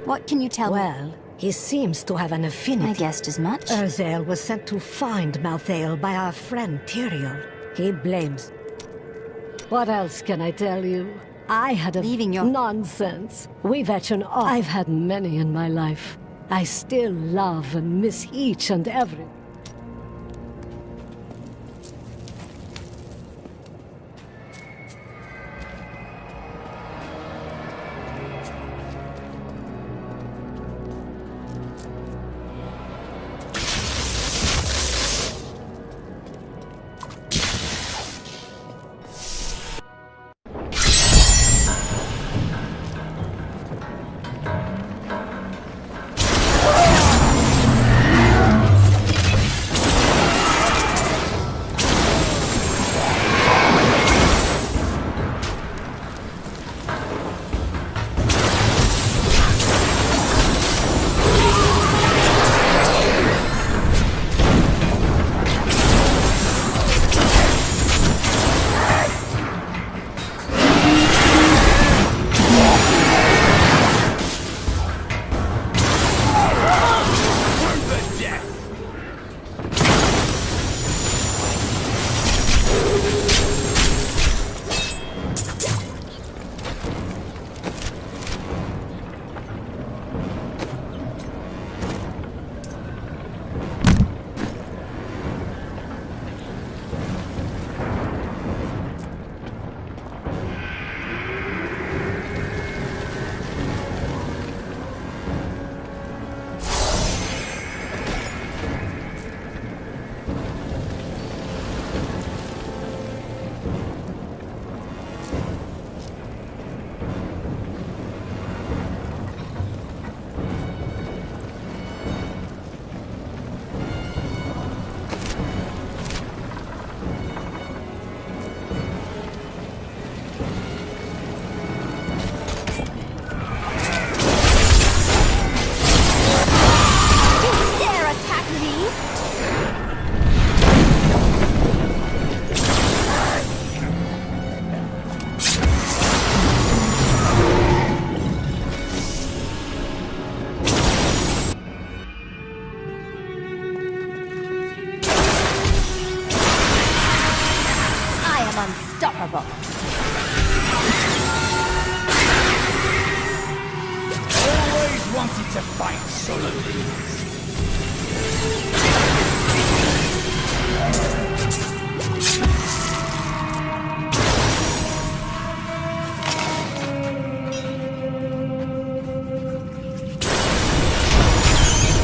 What can you tell me? Well, he seems to have an affinity. I guessed as much. Erzael was sent to find Maltheal by our friend Tyrael. He blames. What else can I tell you? I had a... Leaving your... Nonsense. We veteran all. I've had many in my life. I still love and miss each and every... Unstoppable. Always wanted to fight some of these.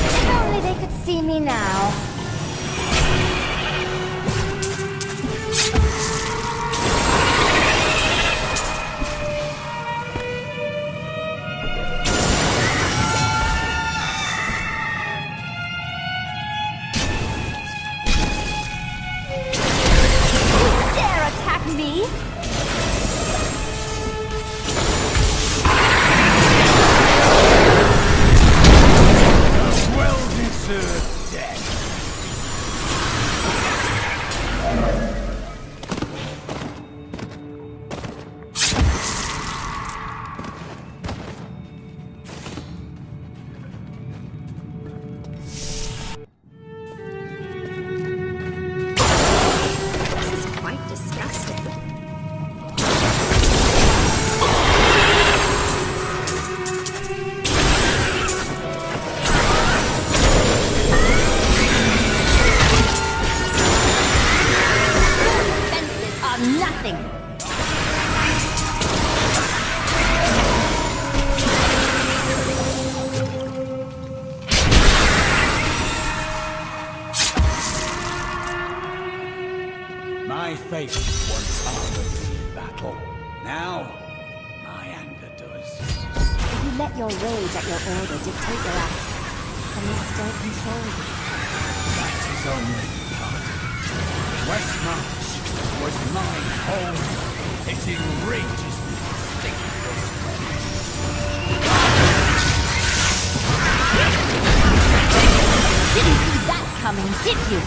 If only they could see me now. My faith once armored me in battle. Now, my anger does. If you let your rage at your order dictate your actions, then you still control you. That is only part of it. Westmarch was my home. It enrages me to think this Didn't see that coming, did you?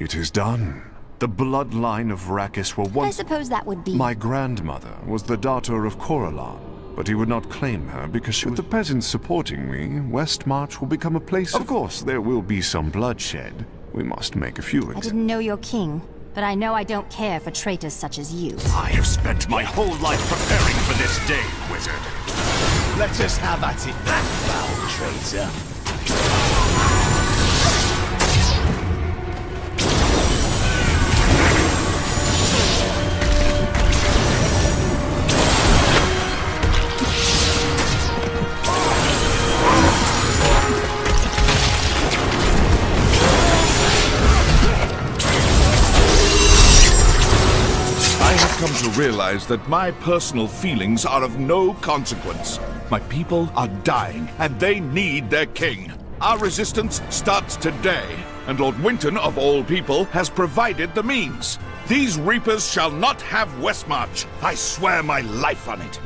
It is done. The bloodline of Rakis were I once... suppose that would be... My grandmother was the daughter of Coralon, but he would not claim her because she was... With the peasants supporting me, Westmarch will become a place... Of course, there will be some bloodshed. We must make a few... I didn't know your king, but I know I don't care for traitors such as you. I have spent my whole life preparing for this day, wizard. Let us have at it, that foul traitor. Come to realize that my personal feelings are of no consequence. My people are dying, and they need their king. Our resistance starts today, and Lord Winton, of all people, has provided the means. These Reapers shall not have Westmarch. I swear my life on it.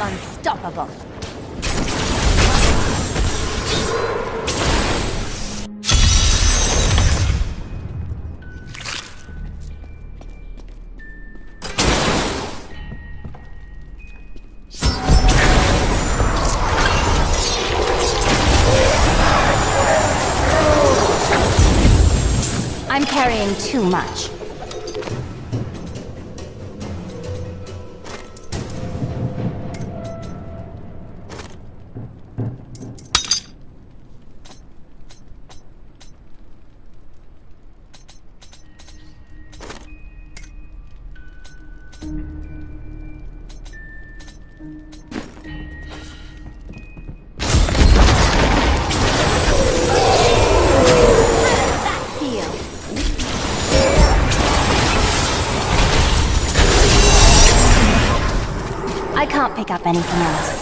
Unstoppable. I'm carrying too much. I can't pick up anything else.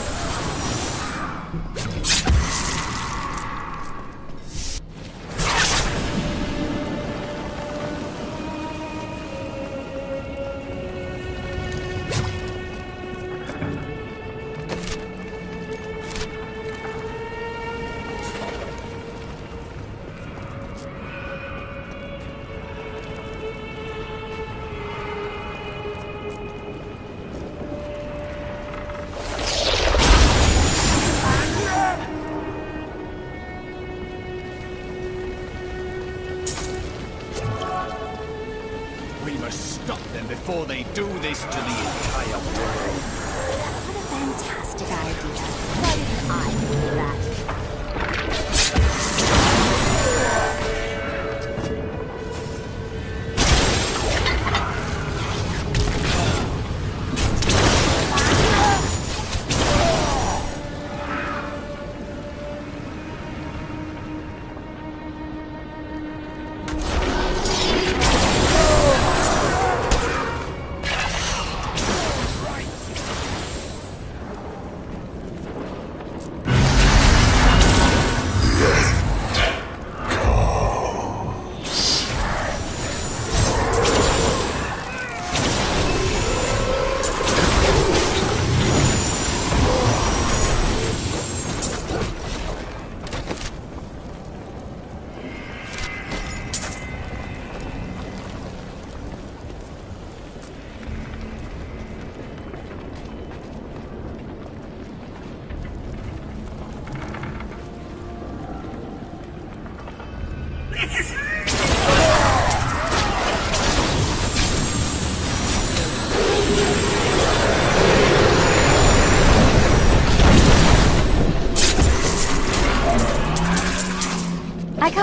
Stop them before they do this to the entire world. What a fantastic idea. Why didn't I do that?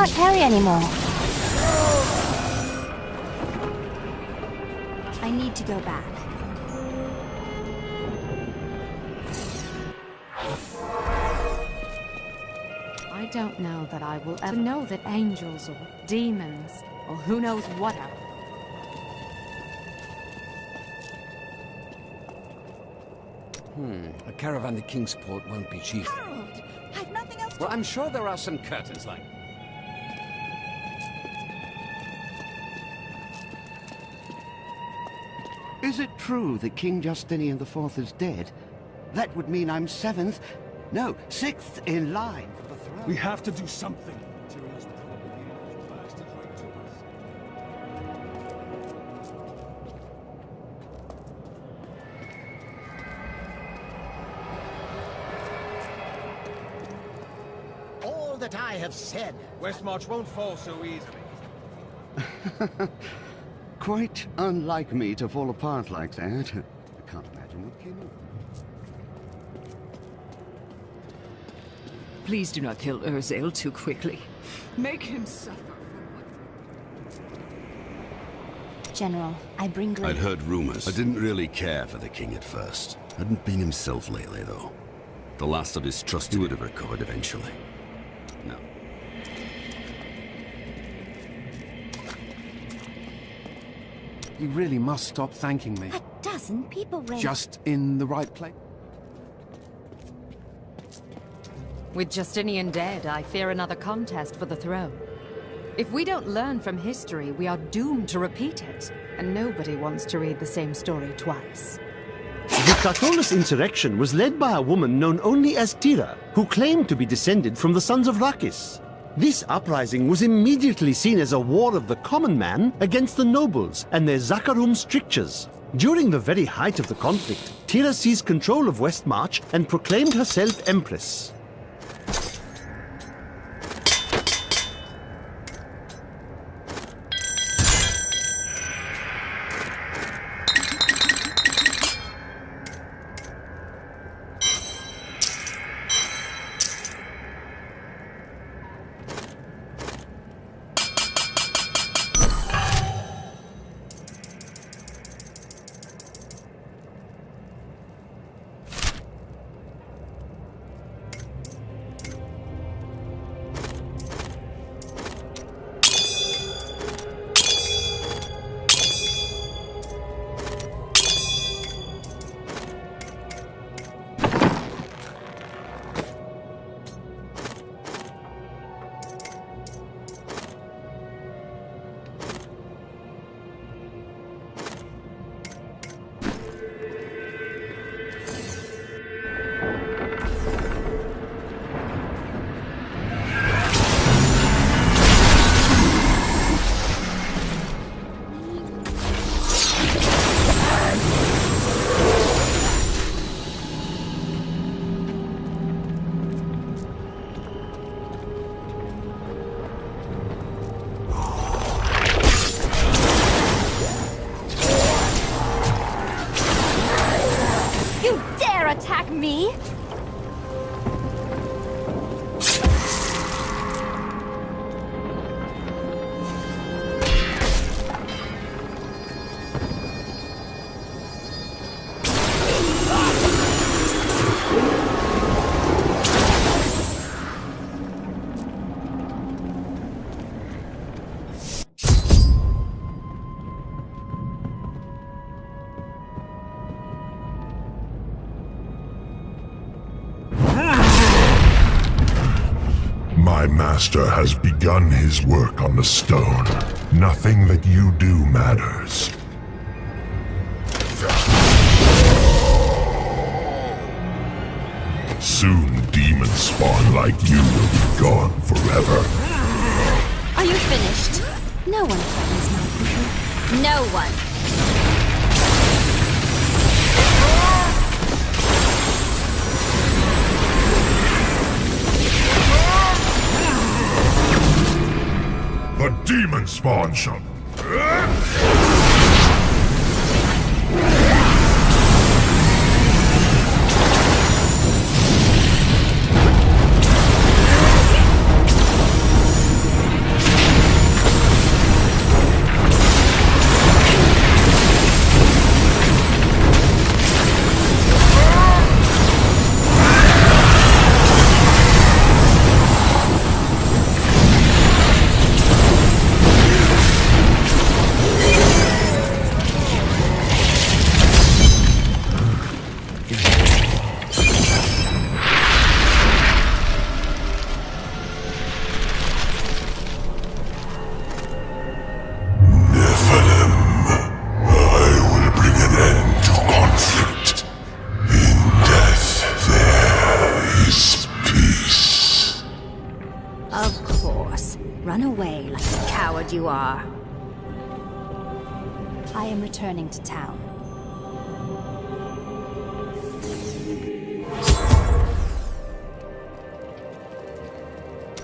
can't carry anymore. I need to go back. I don't know that I will ever know that angels or demons or who knows what else. A caravan to Kingsport won't be cheap. Harold, I've nothing else to... Well, I'm sure there are some curtains like... Is it true that King Justinian IV is dead? That would mean I'm 7th, no, 6th in line for the throne. We have to do something. Tyrion's probably the bastard right to us. All that I have said. Westmarch won't fall so easily. Quite unlike me to fall apart like that. I can't imagine what came over me. Please do not kill Urzael too quickly. Make him suffer. General, I bring great... I'd heard rumors. I didn't really care for the king at first. Hadn't been himself lately, though. The last of his trust he would have recovered eventually. No. You really must stop thanking me. 12 people ready. Just in the right place. With Justinian dead, I fear another contest for the throne. If we don't learn from history, we are doomed to repeat it. And nobody wants to read the same story twice. The Catullus insurrection was led by a woman known only as Tira, who claimed to be descended from the sons of Rakis. This uprising was immediately seen as a war of the common man against the nobles and their Zakharum strictures. During the very height of the conflict, Tira seized control of Westmarch and proclaimed herself empress. Attack me? My master has begun his work on the stone. Nothing that you do matters. Soon demons spawn like you will be gone forever. Are you finished? No one threatens my people. No one. The demon spawn shall... returning to town.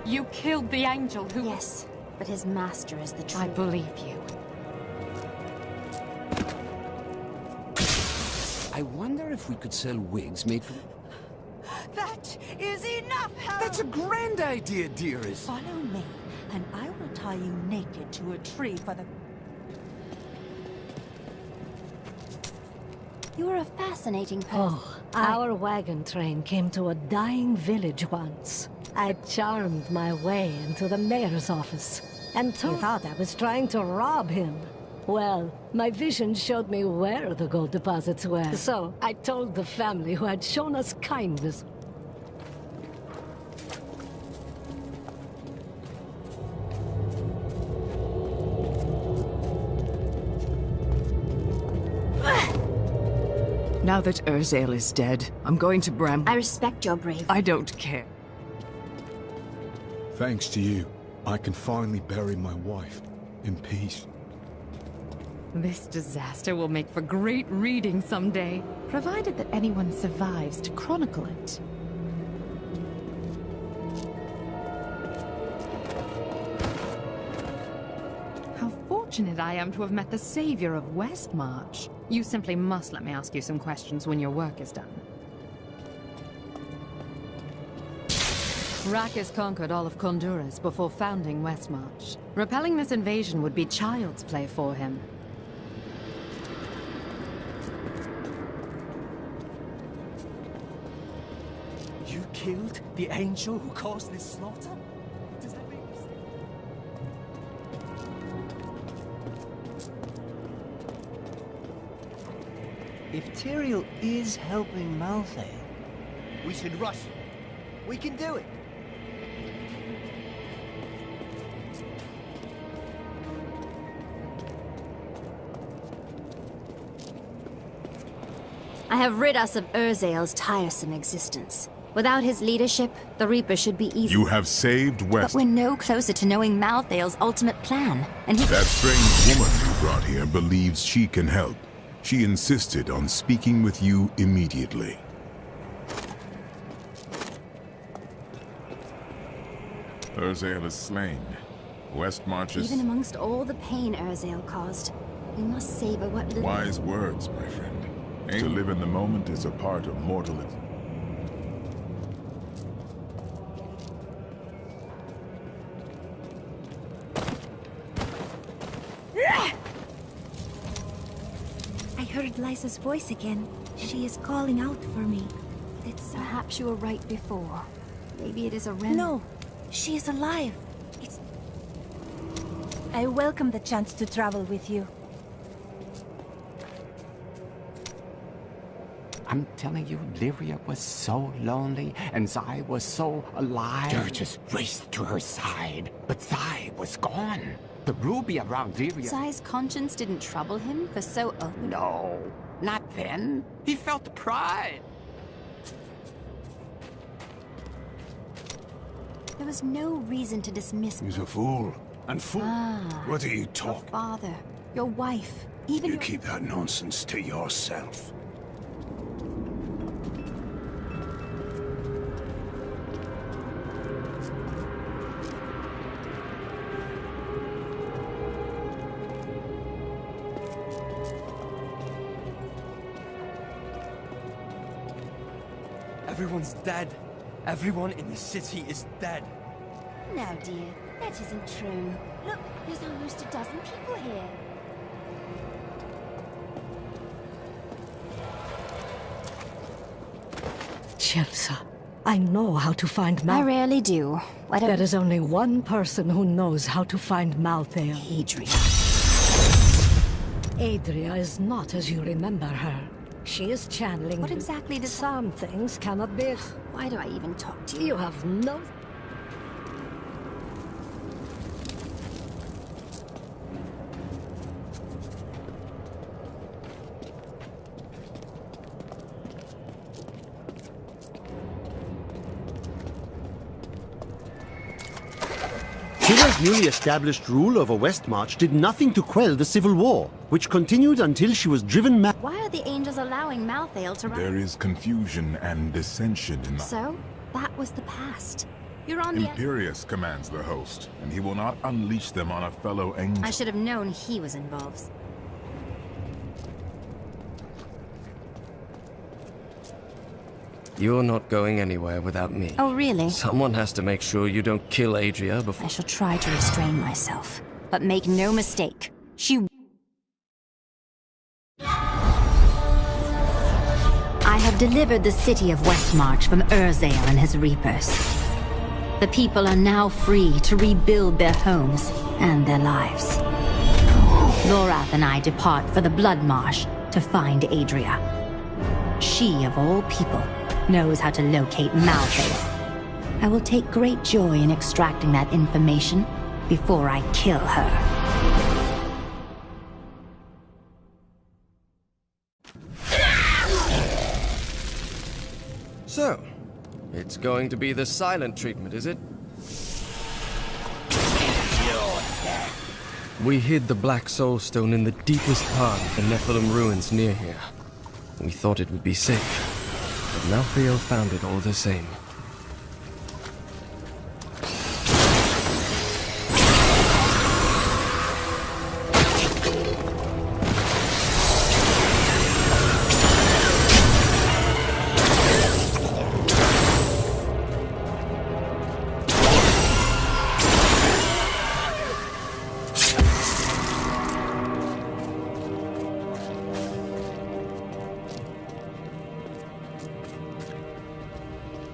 You killed the angel who... Yes, but his master is the truth. I believe you. I wonder if we could sell wigs made from... That is enough, Harold! That's a grand idea, dearest! Follow me, and I will tie you naked to a tree for the... You're a fascinating person. Oh, our wagon train came to a dying village once. I charmed my way into the mayor's office, and he thought I was trying to rob him. Well, my vision showed me where the gold deposits were, so I told the family who had shown us kindness. Now that Urzael is dead, I'm going to Bramble. I respect your bravery. I don't care. Thanks to you, I can finally bury my wife in peace. This disaster will make for great reading someday, provided that anyone survives to chronicle it. How fortunate I am to have met the savior of Westmarch. You simply must let me ask you some questions when your work is done. Rakis conquered all of Honduras before founding Westmarch. Repelling this invasion would be child's play for him. You killed the angel who caused this slaughter? Does that make sense? If Tyrael is helping Maltheal, we should rush him. We can do it. I have rid us of Urzael's tiresome existence. Without his leadership, the Reaper should be easy. You have saved West. But we're no closer to knowing Malthael's ultimate plan, and he... That strange woman you brought here believes she can help. She insisted on speaking with you immediately. Urzael is slain. Westmarch is... Even amongst all the pain Urzael caused, we must savor what little... Wise words, my friend. To live in the moment is a part of mortalism. I heard Lysa's voice again. She is calling out for me. It's... Perhaps you were right before. Maybe it is a remnant. No, she is alive. It's... I welcome the chance to travel with you. I'm telling you, Lyria was so lonely, and Zai was so alive. Dirges raced to her side, but Zai was gone. The ruby around Lyria... Zai's conscience didn't trouble him for so open. No, not then. He felt pride. There was no reason to dismiss... He's a fool. And fool. What are you Your talking? father, your wife, even You your... keep that nonsense to yourself. Everyone's dead. Everyone in the city is dead. No, dear, that isn't true. Look, there's almost a dozen people here. Chelsea, I know how to find I rarely do. Why don't... There is only one person who knows how to find Maltheal. Adria. Adria is not as you remember her. She is channeling... What exactly does... Some things cannot be... Why do I even talk to you? You have no... Tyrael's newly established rule over Westmarch did nothing to quell the civil war. which continued until she was driven mad. Why are the angels allowing Maltheal to run? There is confusion and dissension in the... So, that was the past. You're on the... Imperius commands the host, and he will not unleash them on a fellow angel. I should have known he was involved. You're not going anywhere without me. Oh, really? Someone has to make sure you don't kill Adria before... I shall try to restrain myself. But make no mistake, she... I have delivered the city of Westmarch from Urzael and his reapers. The people are now free to rebuild their homes and their lives. Lorath and I depart for the Blood Marsh to find Adria. She, of all people, knows how to locate Maltheal. I will take great joy in extracting that information before I kill her. So, it's going to be the silent treatment, is it? We hid the Black Soul Stone in the deepest part of the Nephilim ruins near here. We thought it would be safe. But Maltheal found it all the same.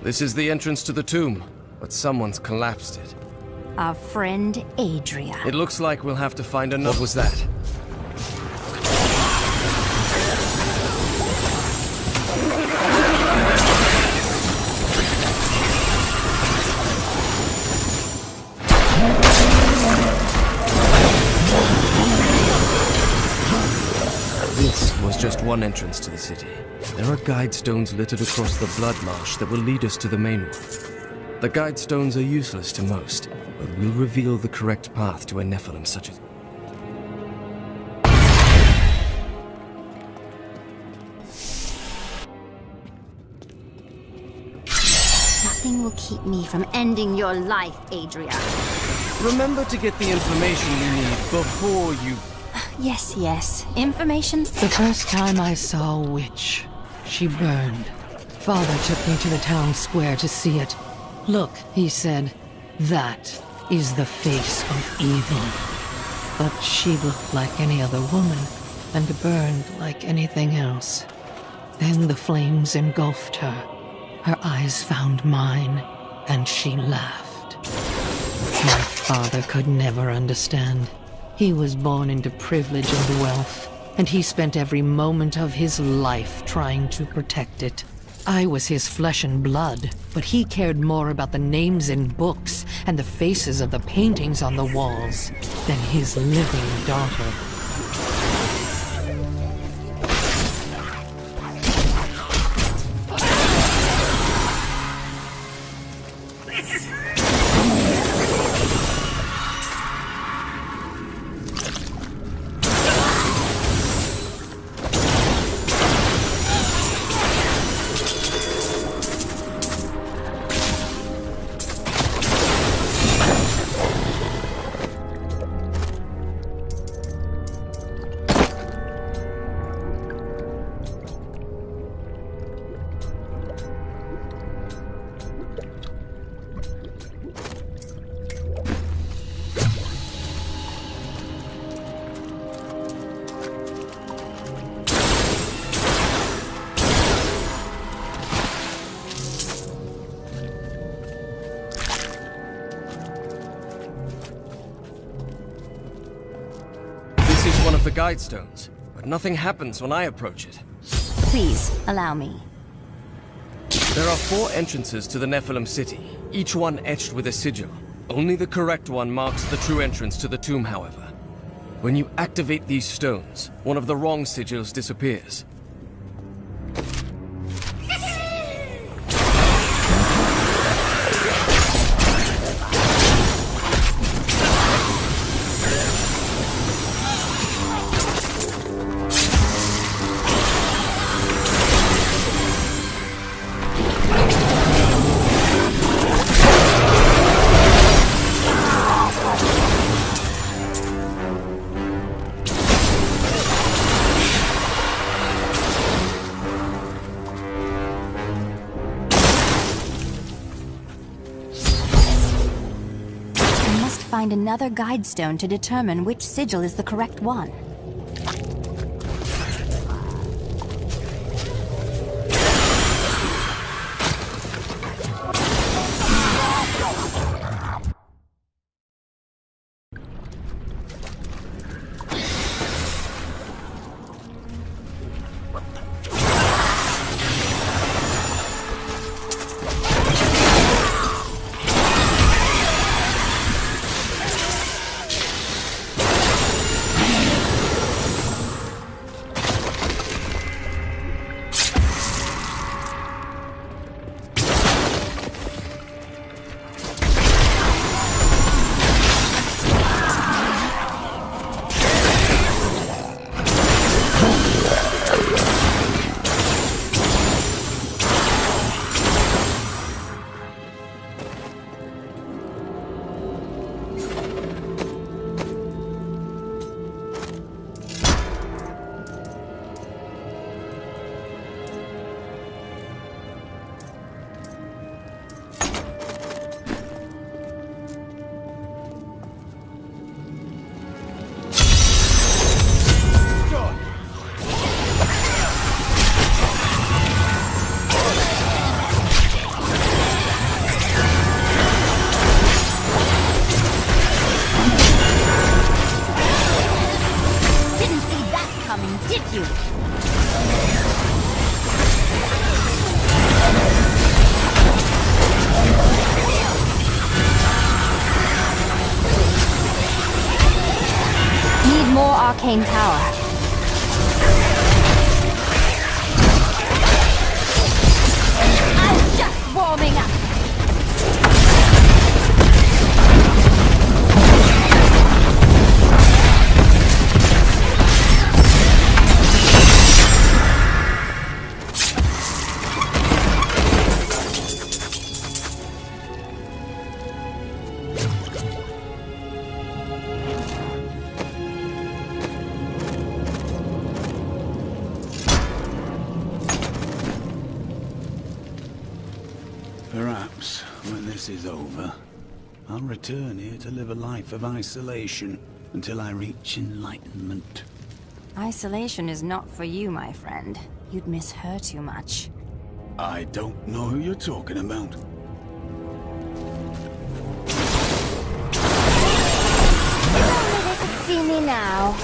This is the entrance to the tomb, but someone's collapsed it. Our friend Adria. It looks like we'll have to find another. What was that? This was just one entrance to the city. There are guide stones littered across the Blood Marsh that will lead us to the main one. The guide stones are useless to most, but will reveal the correct path to a Nephilim such as... Nothing will keep me from ending your life, Adria. Remember to get the information you need before you... Yes. Information? The first time I saw a witch, she burned. Father took me to the town square to see it. Look, he said, that is the face of evil. But she looked like any other woman, and burned like anything else. Then the flames engulfed her. Her eyes found mine, and she laughed. My father could never understand. He was born into privilege and wealth, and he spent every moment of his life trying to protect it. I was his flesh and blood, but he cared more about the names in books and the faces of the paintings on the walls than his living daughter. The guide stones, but nothing happens when I approach it. Please, allow me. There are 4 entrances to the Nephilim city, each one etched with a sigil. Only the correct one marks the true entrance to the tomb, however. When you activate these stones, one of the wrong sigils disappears. find another guide stone to determine which sigil is the correct one. Arcane power. I'm just warming up. Perhaps, when this is over, I'll return here to live a life of isolation until I reach enlightenment. Isolation is not for you, my friend. You'd miss her too much. I don't know who you're talking about. Only they could see me now.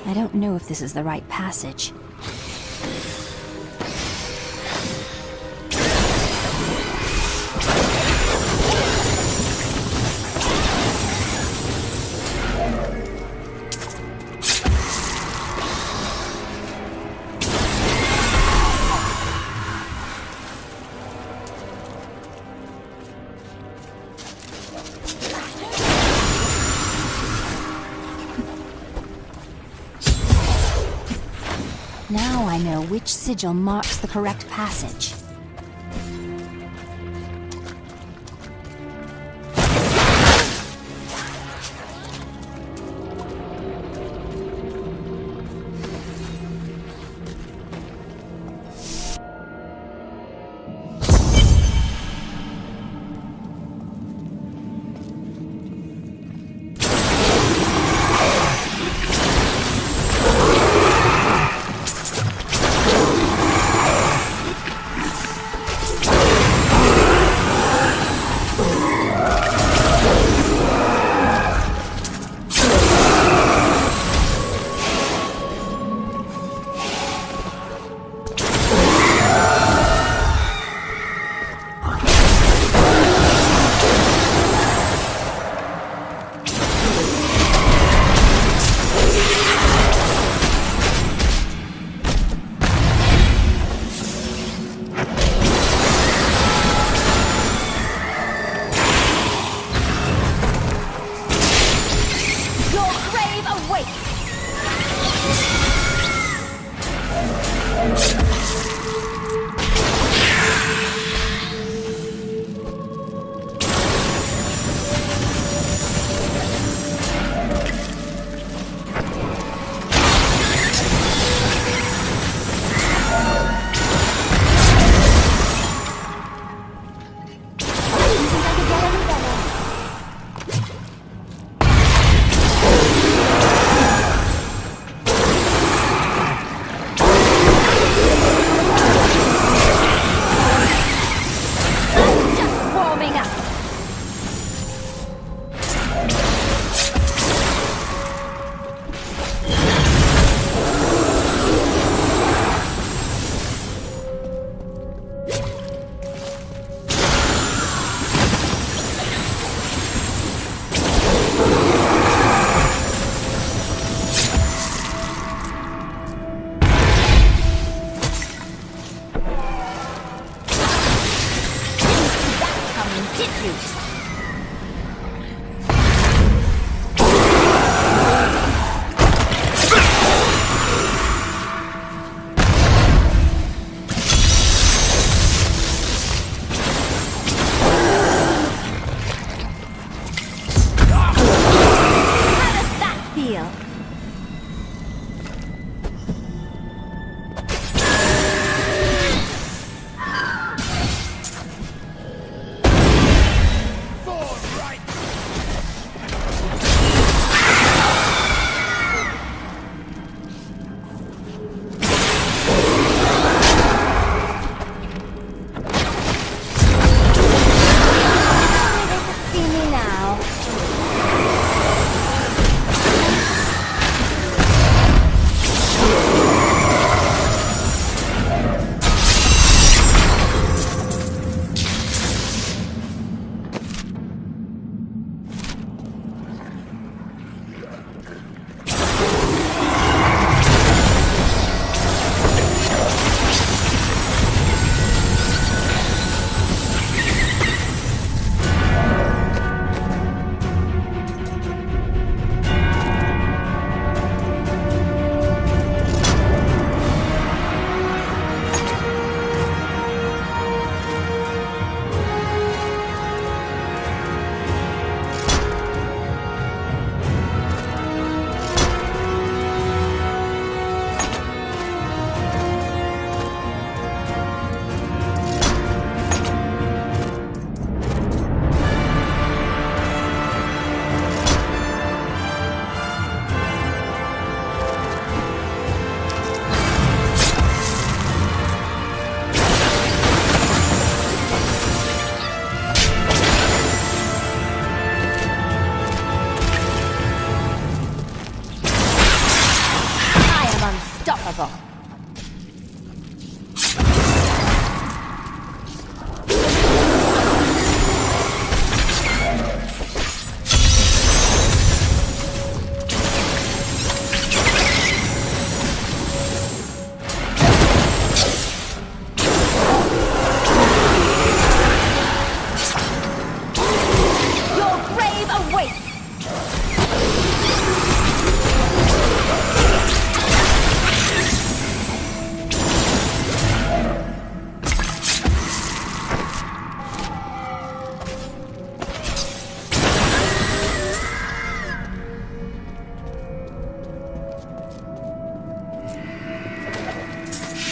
I don't know if this is the right passage. Now I know which sigil marks the correct passage. retreat.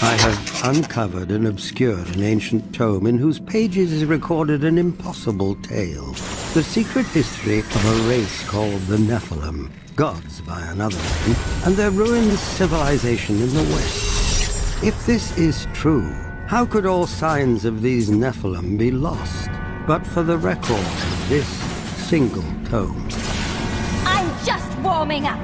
I have uncovered and obscured an ancient tome in whose pages is recorded an impossible tale. The secret history of a race called the Nephilim, gods by another name, and their ruined civilization in the West. If this is true, how could all signs of these Nephilim be lost, but for the record of this single tome? I'm just warming up!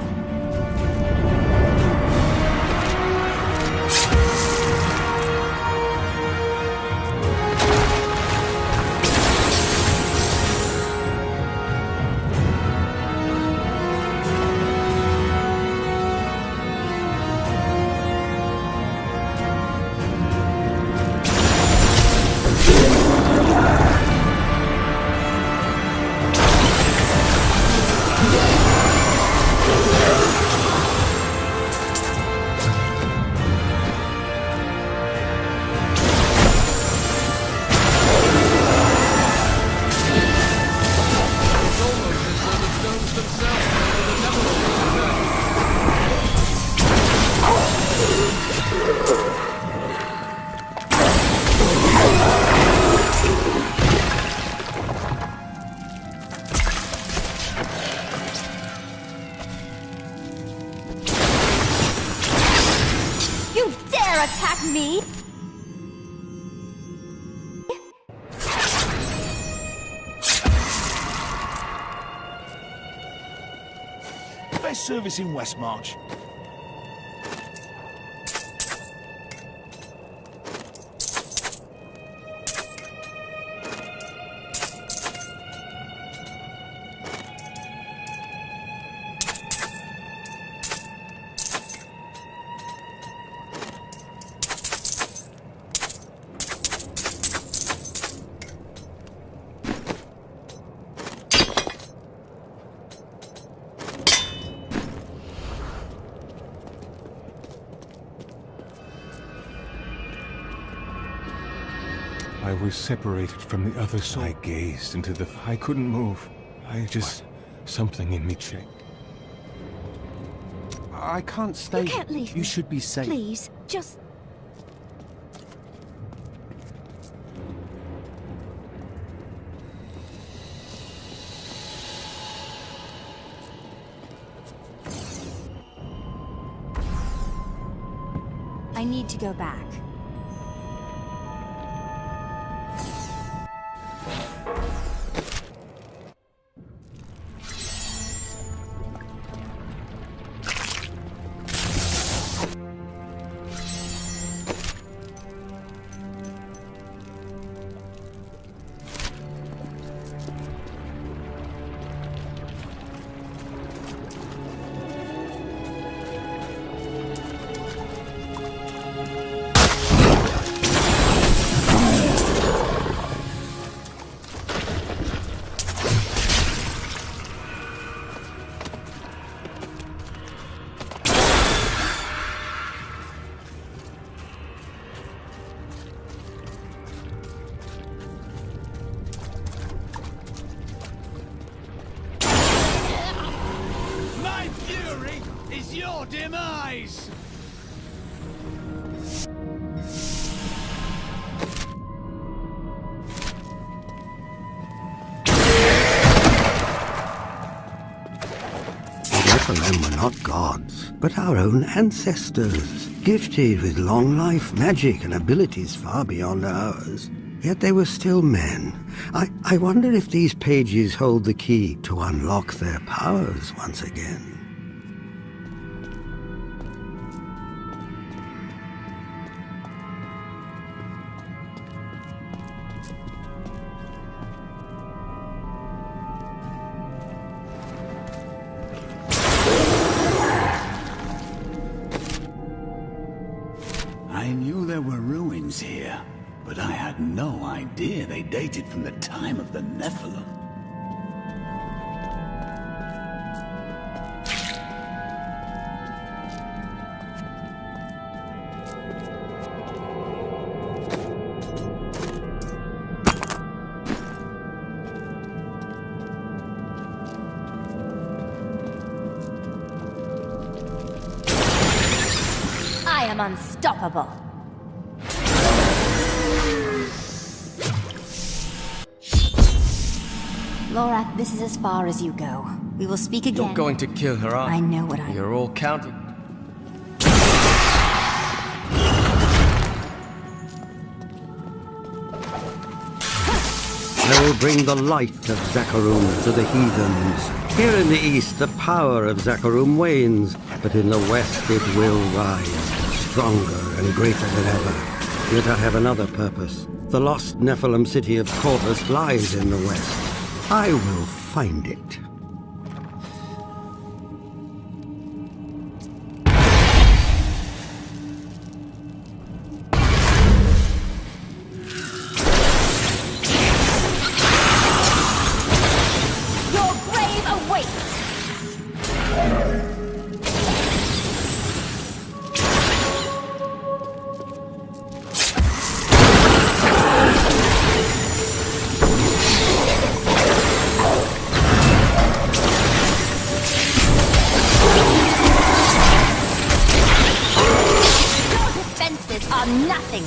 Attack me? Best service in Westmarch. I was separated from the other soul. I gazed into the... I couldn't move. Something in me changed. I can't stay. You can't leave me. You should be safe. Please, just... I need to go back. Your demise! The Nephilim were not gods, but our own ancestors, gifted with long life, magic, and abilities far beyond ours. Yet they were still men. I wonder if these pages hold the key to unlock their powers once again. I knew there were ruins here, but I had no idea they dated from the time of the Nephilim. I am unstoppable. Laura, this is as far as you go. We will speak again. You're going to kill her, aren't you? I know what I... You're all counted. I will bring the light of Zakarum to the heathens. Here in the east, the power of Zakarum wanes, but in the west it will rise, stronger and greater than ever. Yet I have another purpose. The lost Nephilim city of Corvus lies in the west. I will find it. Your grave awaits! Are nothing.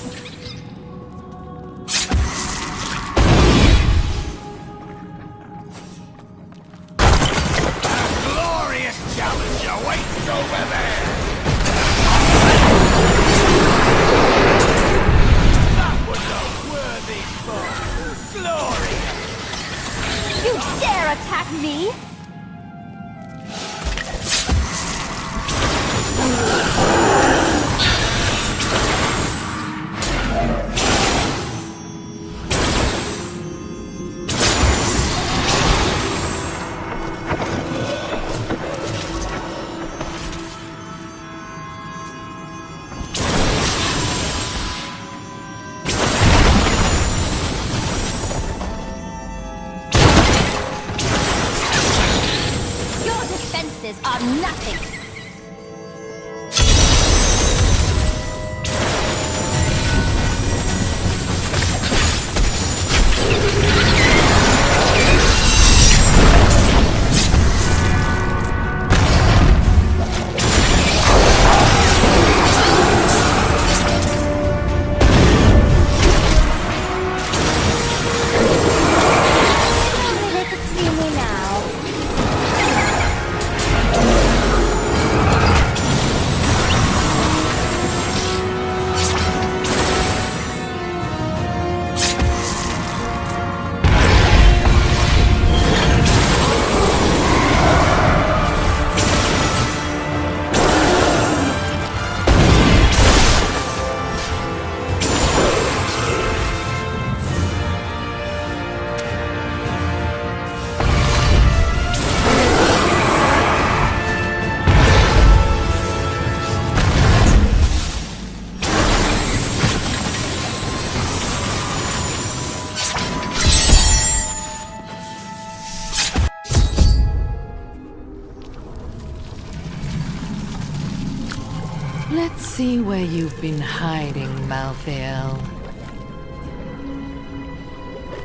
A glorious challenge awaits over there! That was a worthy foe! Glorious! You dare attack me? Are nothing. see where you've been hiding, Maltheal.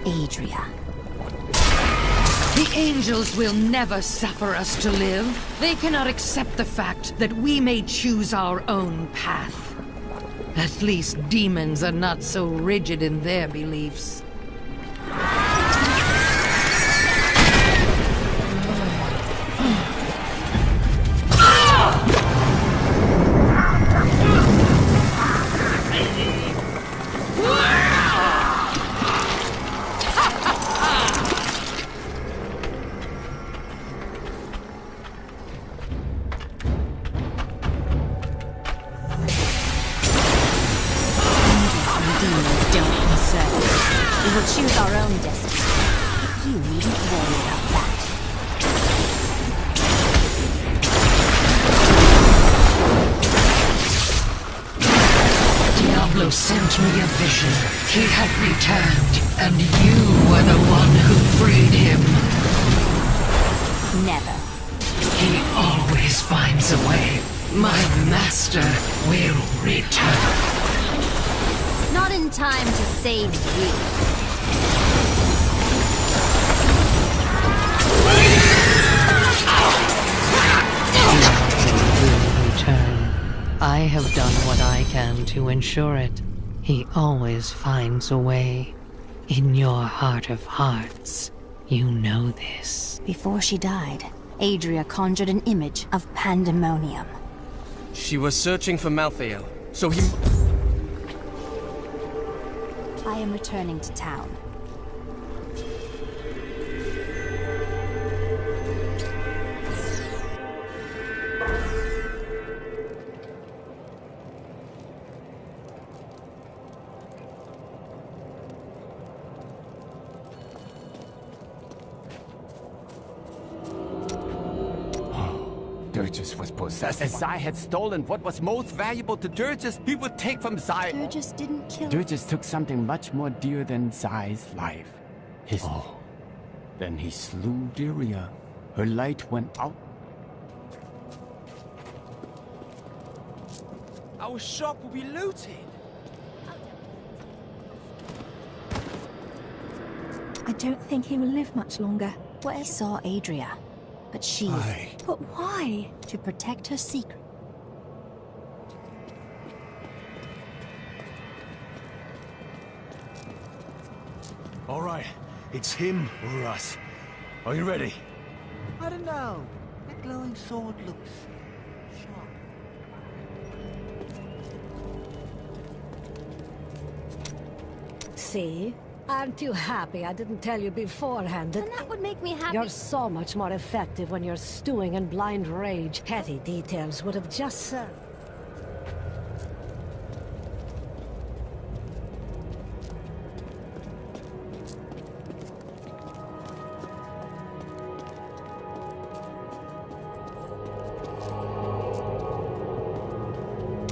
Adria. The angels will never suffer us to live. They cannot accept the fact that we may choose our own path. At least demons are not so rigid in their beliefs. We will choose our own destiny. But you needn't worry about that. Diablo sent me a vision. He had returned, and you were the one who freed him. Never. He always finds a way. My master will return. Not in time to save you. Return. I have done what I can to ensure it. He always finds a way. In your heart of hearts, you know this. Before she died, Adria conjured an image of pandemonium. She was searching for Maltheal, so he... I am returning to town. Dirges was possessed. As Zai had stolen what was most valuable to Dirges, he would take from Zai. Dirges didn't kill... Dirges took something much more dear than Zai's life. His... Oh. Then he slew Adria. Her light went out. Our shop will be looted. I don't think he will live much longer. He saw Adria. But she... Why? But why? To protect her secret. All right, it's him or us. Are you ready? I don't know. That glowing sword looks sharp. See? Aren't you happy I didn't tell you beforehand that... And that would make me happy. You're so much more effective when you're stewing in blind rage. Petty details would have just served.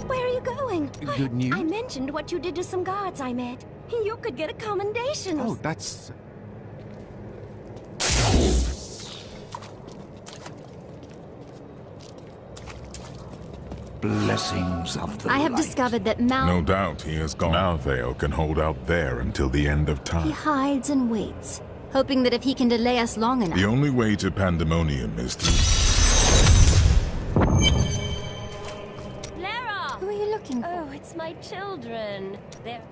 Where are you going? Good news? I mentioned what you did to some guards I met. You could get a commendation. Oh, that's... Blessings of the I have light. discovered that No doubt he has gone. Maltheal can hold out there until the end of time. He hides and waits, hoping that if he can delay us long enough... The only way to pandemonium is through... Lara! Who are you looking for? Oh, it's my children. They're...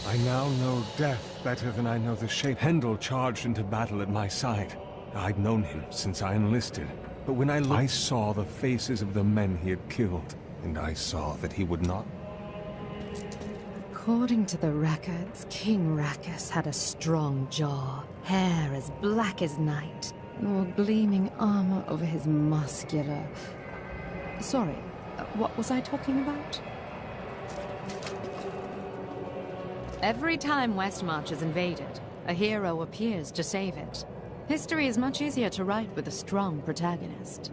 I now know death better than I know the shape. Hendel charged into battle at my side. I'd known him since I enlisted, but when I saw the faces of the men he had killed, and I saw that he would not. According to the records, King Rakkus had a strong jaw, hair as black as night, and wore gleaming armor over his muscular... Sorry, what was I talking about? Every time Westmarch is invaded, a hero appears to save it. History is much easier to write with a strong protagonist.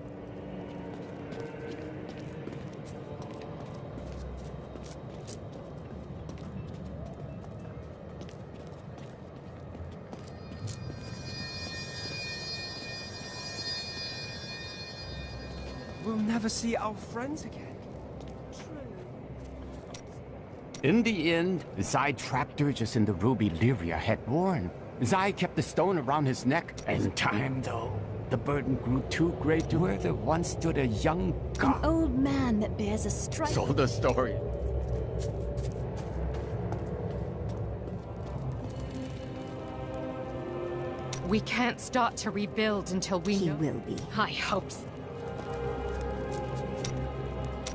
we'll never see our friends again. In the end, Zai trapped her just in the ruby Lyria had worn. Zai kept the stone around his neck. In time, though, the burden grew too great to where there once stood a young god. An old man that bears a stripe. So the story. We can't start to rebuild until we know. He will be. I hope so.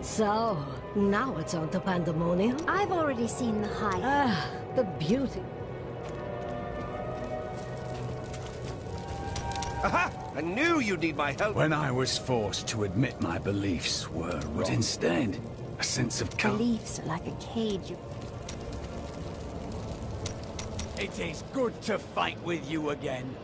So, now it's on to Pandemonium? I've already seen the high. Ah, the beauty. Aha! I knew you'd need my help. When I was forced to admit my beliefs were wrong. But instead, a sense of calm. Beliefs are like a cage. It is good to fight with you again.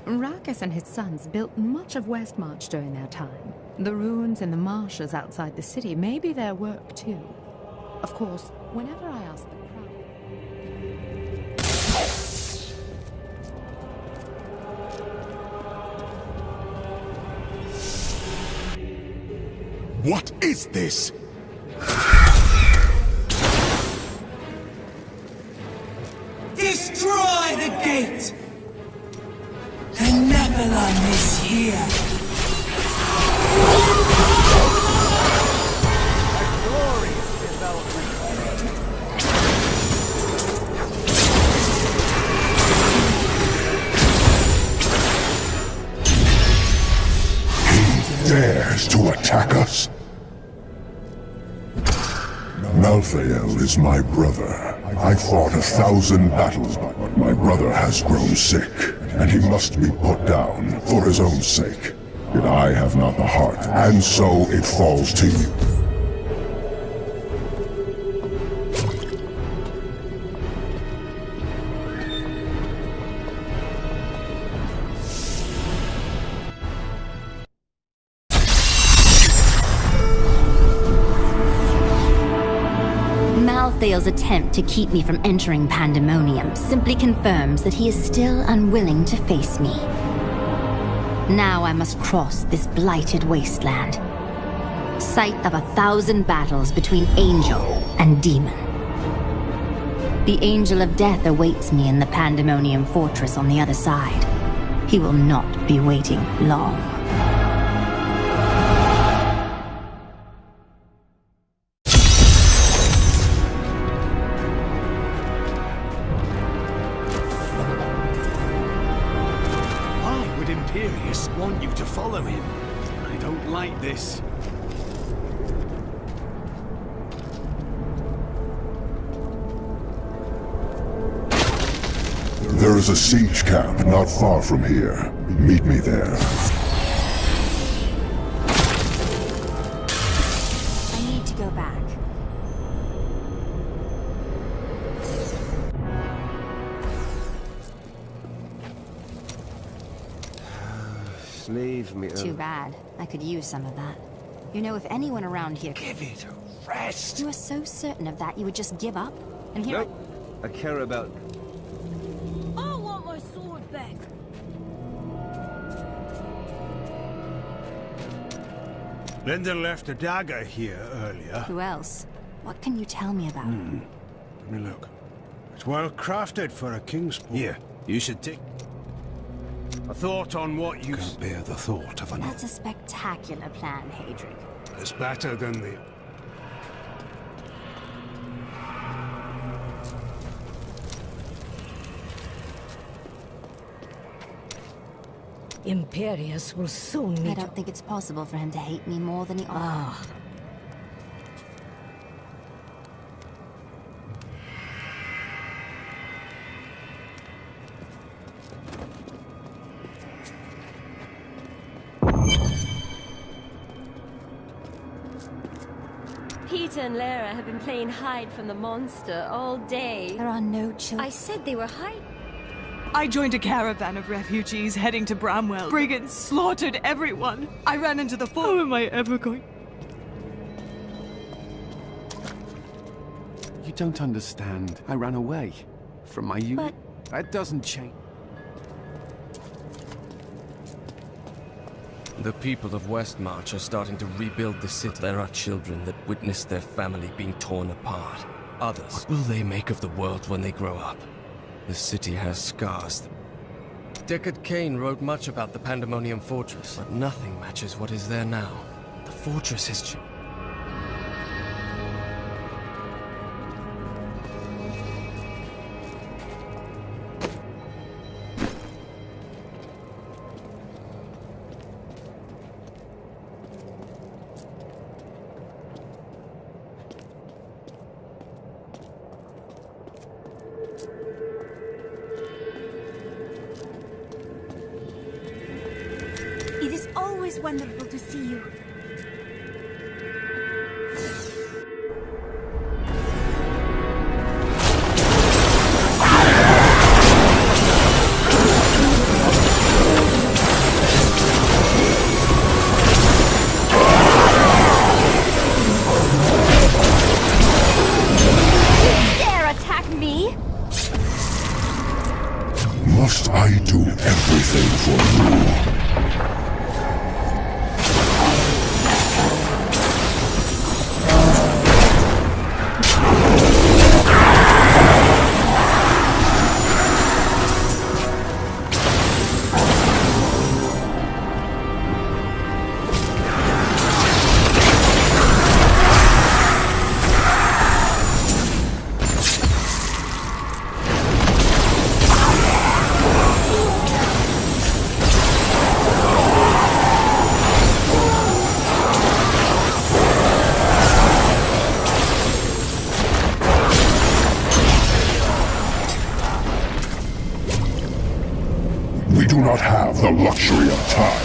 Rakus and his sons built much of Westmarch during their time. The ruins and the marshes outside the city may be their work too. Of course, whenever I ask the What is this? Destroy the gate! The Nephilim is here! A glorious development. He dares to attack us? Maltheal is my brother. I fought 1,000 battles, but my brother has grown sick, and he must be put down for his own sake. Yet I have not the heart, and so it falls to you. Maltheal's attempt to keep me from entering Pandemonium simply confirms that he is still unwilling to face me. Now I must cross this blighted wasteland. Site of 1,000 battles between angel and demon. The Angel of Death awaits me in the Pandemonium Fortress on the other side. He will not be waiting long. Want you to follow him. I don't like this. There is a siege camp not far from here. Meet me there. I need to go back. Leave me. Too bad. I could use some of that. You know, if anyone around here... Give it a rest. You were so certain of that, you would just give up? And here Nope. I care about... I want my sword back. Linda left a dagger here earlier. Who else? What can you tell me about? Let me look. It's well crafted for a king's paw. Here, you should take a thought on what you can't bear the thought of another. That's a spectacular plan, Hadric. It's better than the... Imperius will soon meet... I don't think it's possible for him to hate me more than he ought. Ah. Peter and Lara have been playing hide from the monster all day. There are no children. I said they were hiding. I joined a caravan of refugees heading to Bramwell. Brigands slaughtered everyone. I ran into the fort. How am I ever going? You don't understand. I ran away from my youth. But... That doesn't change. The people of Westmarch are starting to rebuild the city. There are children that witness their family being torn apart. Others, what will they make of the world when they grow up? The city has scars. Deckard Cain wrote much about the Pandemonium Fortress, but nothing matches what is there now. The fortress has changed. It is always wonderful to see you. Dare attack me? Must I do everything for you? We do not have the luxury of time.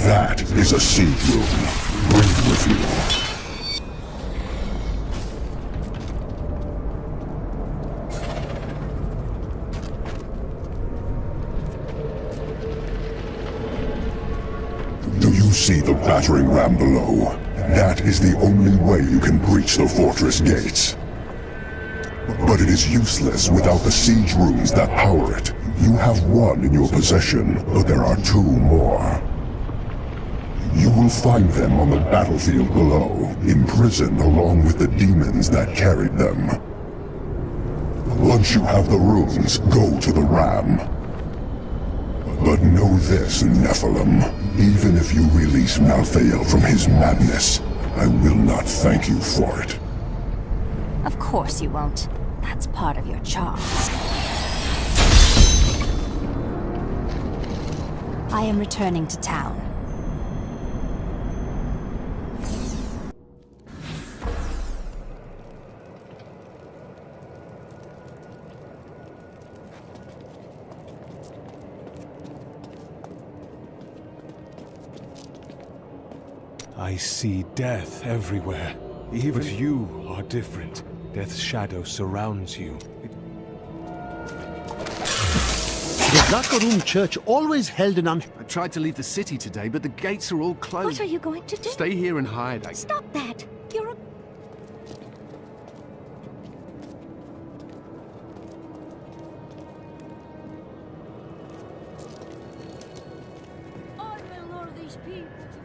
That is a seed room. Bring it with you. Do you see the battering ram below? That is the only way you can breach the fortress gates. But it is useless without the siege rooms that power it. You have one in your possession, but there are two more. You will find them on the battlefield below, imprisoned along with the demons that carried them. Once you have the runes, go to the ram. But know this, Nephilim. Even if you release Maltheal from his madness, I will not thank you for it. Of course you won't. That's part of your charm. I am returning to town. I see death everywhere. Even you are different. Death's shadow surrounds you. The Zakarum Church always held an I tried to leave the city today, but the gates are all closed. What are you going to do? Stay here and hide. Stop that! You're a... I will lure these people to